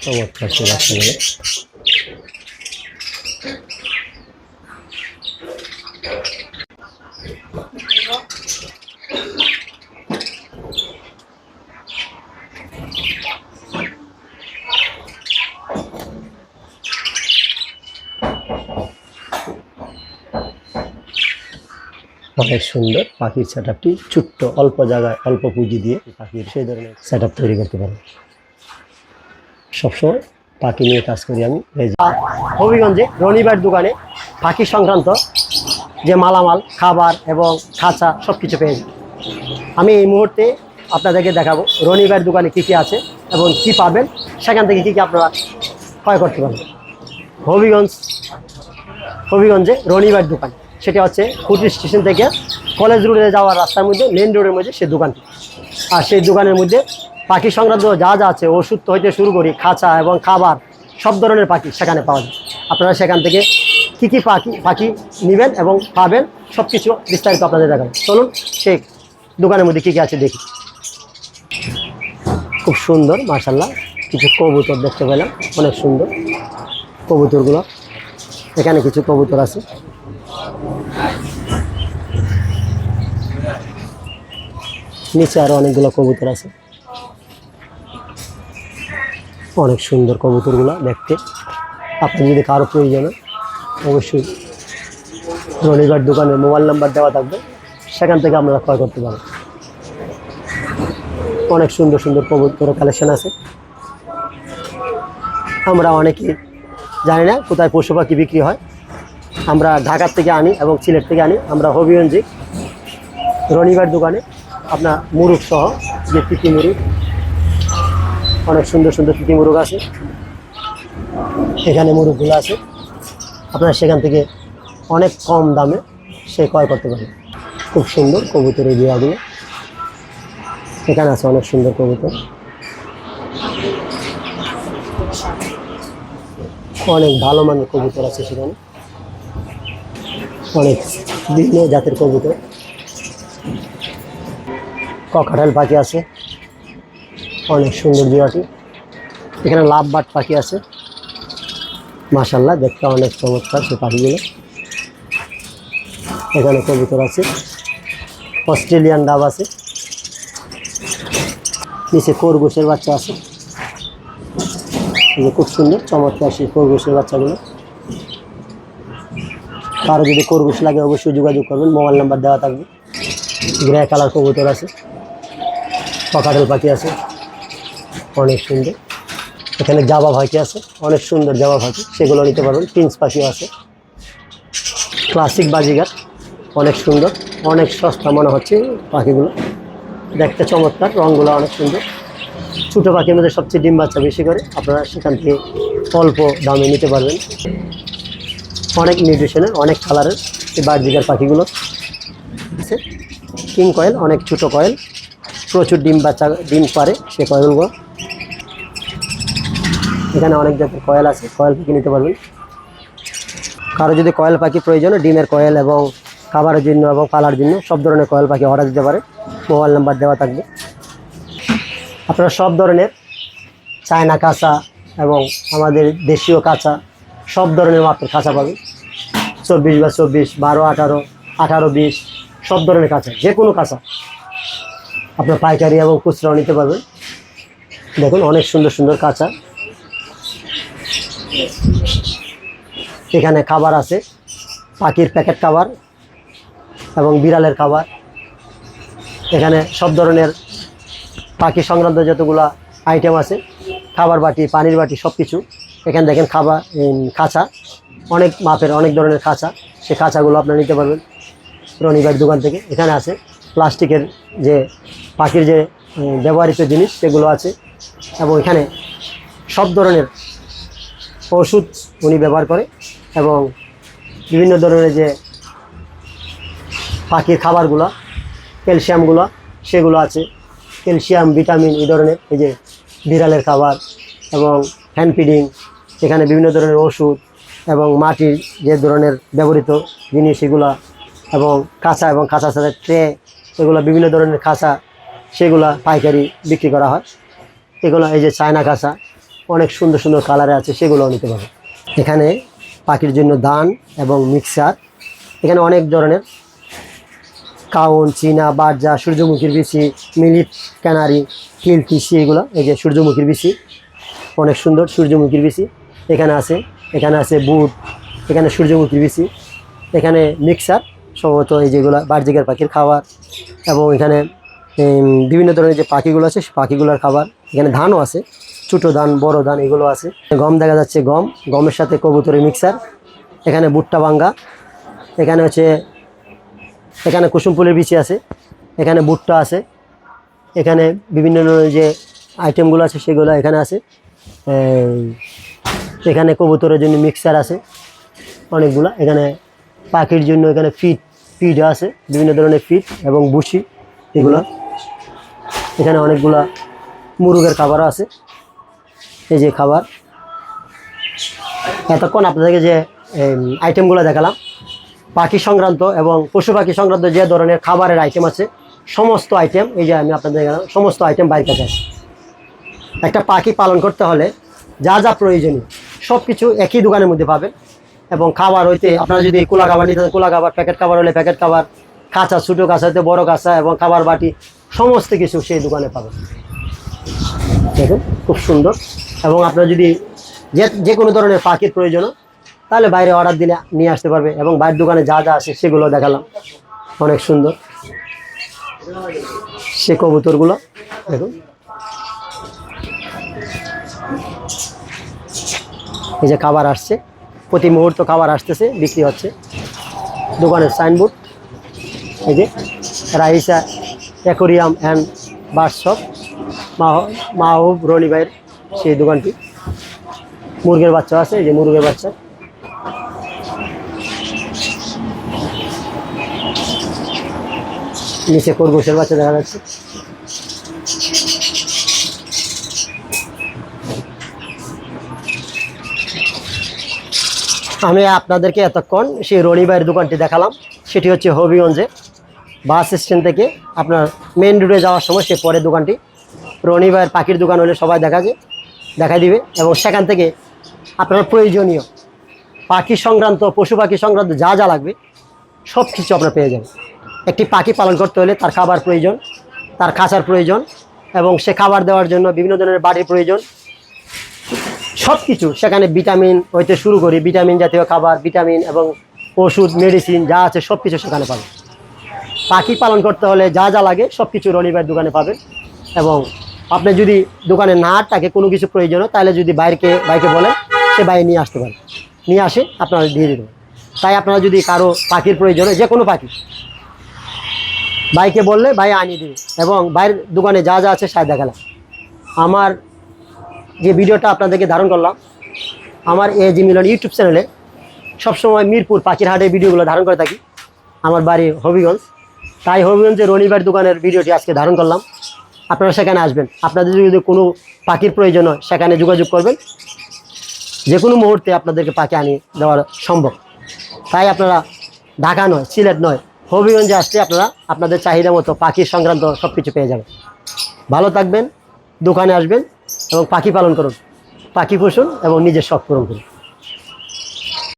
চমৎকার সেই বাচ্চাগুলো। অনেক সুন্দর পাখির সেট আপটি, ছোট্ট অল্প জায়গায় অল্প পুঁজি দিয়ে পাখির সেই ধরনের সেট আপ তৈরি করতে পারবো। সবসময় পাখি নিয়ে কাজ করি আমি। হবিগঞ্জে রনিবার দোকানে পাখি সংক্রান্ত যে মালামাল, খাবার এবং খাঁচা সব কিছু পেয়ে যাই। আমি এই মুহূর্তে আপনাদেরকে দেখাবো রনিবার দোকানে কী কী আছে এবং কি পাবেন, সেখান থেকে কী কী আপনারা ক্রয় করতে পারবেন। হবিগঞ্জে রনিবার দোকান, সেটা হচ্ছে খুঁটি স্টেশন থেকে কলেজ রোডে যাওয়ার রাস্তার মধ্যে, মেন রোডের মধ্যে সেই দোকানটি। আর সেই দোকানের মধ্যে পাখি সংক্রান্ত যা যা আছে, ওষুধ হইতে শুরু করি, খাঁচা এবং খাবার সব ধরনের পাখি সেখানে পাওয়া যায়। আপনারা সেখান থেকে কী কী পাখি নেবেন এবং পাবেন সব কিছু বিস্তারিত আপনাদের দেখাবেন। চলুন সেই দোকানের মধ্যে কী কী আছে দেখি। খুব সুন্দর মাশাআল্লাহ কিছু কবুতর দেখতে পেলাম, অনেক সুন্দর কবুতরগুলো। এখানে কিছু কবুতর আছে, নিচে আরো অনেকগুলো কবুতর আছে। অনেক সুন্দর কবুতরগুলো দেখতে। আপনি যদি কারো প্রয়োজন হয় অবশ্যই রনিবার দোকানের মোবাইল নাম্বার দেওয়া থাকবে, সেখান থেকে আপনারা ক্রয় করতে পারেন। অনেক সুন্দর সুন্দর কবুতর কালেকশন আছে। আমরা অনেকেই জানি না কোথায় পশু পাখি বিক্রি হয়। আমরা ঢাকার থেকে আনি এবং সিলেট থেকে আনি। আমরা হবিগঞ্জে রনিবার দোকানে আপনার মুরগ সহ যে তিতি মুরগ, অনেক সুন্দর সুন্দর তিতি মুরগ আছে। এখানে মুরগগুলো আছে, আপনারা সেখান থেকে অনেক কম দামে সে ক্রয় করতে পারেন। খুব সুন্দর কবুতরের বিয়াগুলো এখানে আছে, অনেক সুন্দর কবুতর, অনেক ভালো মানের কবুতর আছে সেখানে, অনেক বিভিন্ন জাতের কবুতর। ককাটেল পাখি আছে, অনেক সুন্দর জিরাটি। এখানে লাভবার্ড পাখি আছে, মাশাআল্লাহ দেখতে অনেক চমৎকার সে পাখিগুলো। এখানে কবুতর আছে, অস্ট্রেলিয়ান ডাব আছে, নিচে খরগোশের বাচ্চা আছে। খুব সুন্দর চমৎকার সেই খরগোশের বাচ্চাগুলো। কারো যদি খরগোশ লাগে অবশ্যই যোগাযোগ করবেন, মোবাইল নাম্বার দেওয়া থাকবে। গ্রে কালার কবুতর আছে, ককাটেল পাখি আছে, অনেক সুন্দর। এখানে জাবা পাখি আছে, অনেক সুন্দর জাবা পাখি, সেগুলো নিতে পারবেন। প্রিন্স পাখিও আছে, ক্লাসিক বাজিগার, অনেক সুন্দর, অনেক সস্তা মনে হচ্ছে পাখিগুলো, দেখতে চমৎকার, রঙগুলো অনেক সুন্দর। ছোটো পাখির মধ্যে সবচেয়ে ডিম বাচ্চা বেশি করে, আপনারা সেখান থেকে অল্প দামে নিতে পারবেন। অনেক নিউট্রিশনের, অনেক কালারের এই বাজিগার পাখিগুলো আছে। কিং কয়েল, অনেক ছোটো কয়েল, প্রচুর ডিম পারে সে কয়েলগুলো। এখানে অনেক জাতের কয়েল আছে, কয়েল পাখি নিতে পারবেন। কারো যদি কয়েল পাখি প্রয়োজন, ডিমের কয়েল এবং খাবারের জন্য এবং পালার জন্য সব ধরনের কয়েল পাখি অর্ডার দিতে পারে, মোবাইল নাম্বার দেওয়া থাকবে। আপনারা সব ধরনের চায়না কাঁচা এবং আমাদের দেশীয় কাঁচা সব ধরনের মাত্র কাঁচা পাবেন। 24x24, 12, 18, 20 সব ধরনের কাঁচা, যে কোনো কাঁচা আপনার পাইকারি এবং খুচরাও নিতে পারবেন। দেখুন অনেক সুন্দর সুন্দর কাঁচা। এখানে খাবার আছে, পাখির প্যাকেট খাবার এবং বিড়ালের খাবার। এখানে সব ধরনের পাখি সংক্রান্ত যতগুলো আইটেম আছে, খাবার বাটি, পানির বাটি সব কিছু। এখানে দেখেন খাঁচা, অনেক মাপের অনেক ধরনের খাঁচা, সে খাঁচাগুলো আপনারা নিতে পারবেন রনিবার দোকান থেকে। এখানে আছে প্লাস্টিকের যে পাখির যে ব্যবহৃত জিনিস সেগুলো আছে, এবং এখানে সব ধরনের ওষুধ উনি ব্যবহার করে এবং বিভিন্ন ধরনের যে পাখির খাবারগুলো, ক্যালসিয়ামগুলো সেগুলো আছে, ক্যালসিয়াম, ভিটামিন এই ধরনের, এই যে বিড়ালের খাবার এবং হ্যান্ড ফিডিং। এখানে বিভিন্ন ধরনের ওষুধ এবং মাটির যে ধরনের ব্যবহৃত জিনিস এগুলা, এবং কাঁচা এবং কাঁচা সাথে ট্রে, এগুলো বিভিন্ন ধরনের কাঁচা, সেগুলা পাইকারি বিক্রি করা হয়। এগুলো এই যে চায়না কাঁচা, অনেক সুন্দর সুন্দর কালারে আছে, সেগুলোও নিতে পারবেন। এখানে পাখির জন্য দান এবং মিক্সার, এখানে অনেক ধরনের কাউন, চীনা, বারজা, সূর্যমুখীর বিচি, মিলিট, ক্যানারি, কিলকিশি, এগুলো। এই যে সূর্যমুখীর বিচি, অনেক সুন্দর সূর্যমুখীর বিচি এখানে আছে। এখানে আছে বুট, এখানে সূর্যমুখীর বিচি, এখানে মিক্সার সম্ভবত এই যেগুলো বার্জিকের পাখির খাবার, এবং এখানে বিভিন্ন ধরনের যে পাখিগুলো আছে পাখিগুলোর খাবার। এখানে ধানও আছে, ছোটো ধান, বড় ধান, এগুলো আছে। গম দেখা যাচ্ছে, গমের সাথে কবুতরের মিক্সার। এখানে ভুট্টা ভাঙ্গা, এখানে হচ্ছে এখানে কুসুম ফুলের বিচি আছে, এখানে ভুট্টা আছে, এখানে বিভিন্ন ধরনের যে আইটেমগুলো আছে সেগুলো এখানে আছে। এখানে কবুতরের জন্য মিক্সার আছে অনেকগুলো। এখানে পাখির জন্য এখানে ফিড আছে, বিভিন্ন ধরনের ফিড এবং ভুসি, এগুলো। এখানে অনেকগুলা মুরগের খাবারও আছে, এই যে খাবার। এতক্ষণ আপনাদেরকে যে আইটেমগুলো দেখালাম, পাখি সংক্রান্ত এবং পশু পাখি সংক্রান্ত যে ধরনের খাবারের আইটেম আছে, সমস্ত আইটেম এই যে আমি আপনাদের দেখালাম, সমস্ত আইটেম বাইরের কাছে আছে। একটা পাখি পালন করতে হলে যা যা প্রয়োজনীয় সব কিছু একই দোকানের মধ্যে পাবেন। এবং খাবার হইতে আপনারা যদি কোলা খাবার নিতে, কোলা খাবার, প্যাকেট খাবার হলে প্যাকেট খাবার, কাঁচা, ছোটো কাঁচা হইতে বড়ো কাঁচা, এবং খাবার বাটি, সমস্ত কিছু সেই দোকানে পাবেন। দেখুন খুব সুন্দর। এবং আপনারা যদি যে কোনো ধরনের পাখির প্রয়োজন, তাহলে বাইরে অর্ডার দিলে নিয়ে আসতে পারবে। এবং বাইরের দোকানে যা যা আছে সেগুলো দেখালাম, অনেক সুন্দর সে কবুতরগুলো। দেখুন এই যে খাবার আসছে, প্রতি মুহূর্ত খাবার আসতেছে, বিক্রি হচ্ছে। দোকানের সাইনবোর্ড, এই যে Raisa aquarium and bird shop, Mahbub Roni ভাইয়ের সেই দোকানটি। মুরগের বাচ্চা আছে, এই যে মুরগের বাচ্চা। নিচে খরগোশের বাচ্চা দেখা যাচ্ছে। আমি আপনাদেরকে এতক্ষণ সেই রনি ভাইয়ের দোকানটি দেখালাম। সেটি হচ্ছে হবিগঞ্জে বাস স্ট্যান্ড থেকে আপনার মেন রোডে যাওয়ার সময় সে পরের দোকানটি। রনি ভাইয়ের পাখির দোকান হলে সবাই দেখাই দিবে। এবং সেখান থেকে আপনার প্রয়োজনীয় পাখি সংক্রান্ত, পশু পাখি সংক্রান্ত যা যা লাগবে সব কিছু আপনার পেয়ে যাবেন। একটি পাখি পালন করতে হলে তার খাবার প্রয়োজন, তার খাঁচার প্রয়োজন, এবং সে খাবার দেওয়ার জন্য বিভিন্ন ধরনের বাড়ির প্রয়োজন, সব কিছু সেখানে ভিটামিন হইতে শুরু করি, ভিটামিন জাতীয় খাবার, ভিটামিন এবং ওষুধ, মেডিসিন যা আছে সব কিছু সেখানে পাবেন। পাখি পালন করতে হলে যা যা লাগে সব কিছু রনি ভাইয়ের দোকানে পাবেন। এবং আপনি যদি দোকানে না থাকে কোনো কিছু প্রয়োজন, তাহলে যদি বাইকে বলেন, সে বাইরে নিয়ে আসতে পারে, নিয়ে আসে আপনারা দিয়ে দিতে পারেন। তাই আপনারা যদি কারো পাখির প্রয়োজন, যে কোনো পাখি বাইকে বললে ভাই আনিয়ে দেবে। এবং বাইরের দোকানে যা যা আছে সায় দেখালাম। আমার যে ভিডিওটা আপনাদেরকে ধারণ করলাম, আমার এজি মিলন ইউটিউব চ্যানেলে সবসময় মিরপুর পাখির হাটের ভিডিওগুলো ধারণ করে থাকি। আমার বাড়ি হবিগঞ্জ, তাই হবিগঞ্জের রনি ভাইয়ের দোকানের ভিডিওটি আজকে ধারণ করলাম। আপনারা সেখানে আসবেন, আপনাদের যদি কোনো পাখির প্রয়োজন হয় সেখানে যোগাযোগ করবেন। যে কোনো মুহূর্তে আপনাদেরকে পাখি আনিয়ে দেওয়া সম্ভব। তাই আপনারা ঢাকা নয়, সিলেট নয়, হবিগঞ্জে আসলে আপনারা আপনাদের চাহিদা মতো পাখির সংক্রান্ত সব কিছু পেয়ে যাবেন। ভালো থাকবেন, দোকানে আসবেন এবং পাখি পালন করুন, পাখি পুষুন এবং নিজের শখ পূরণ করুন।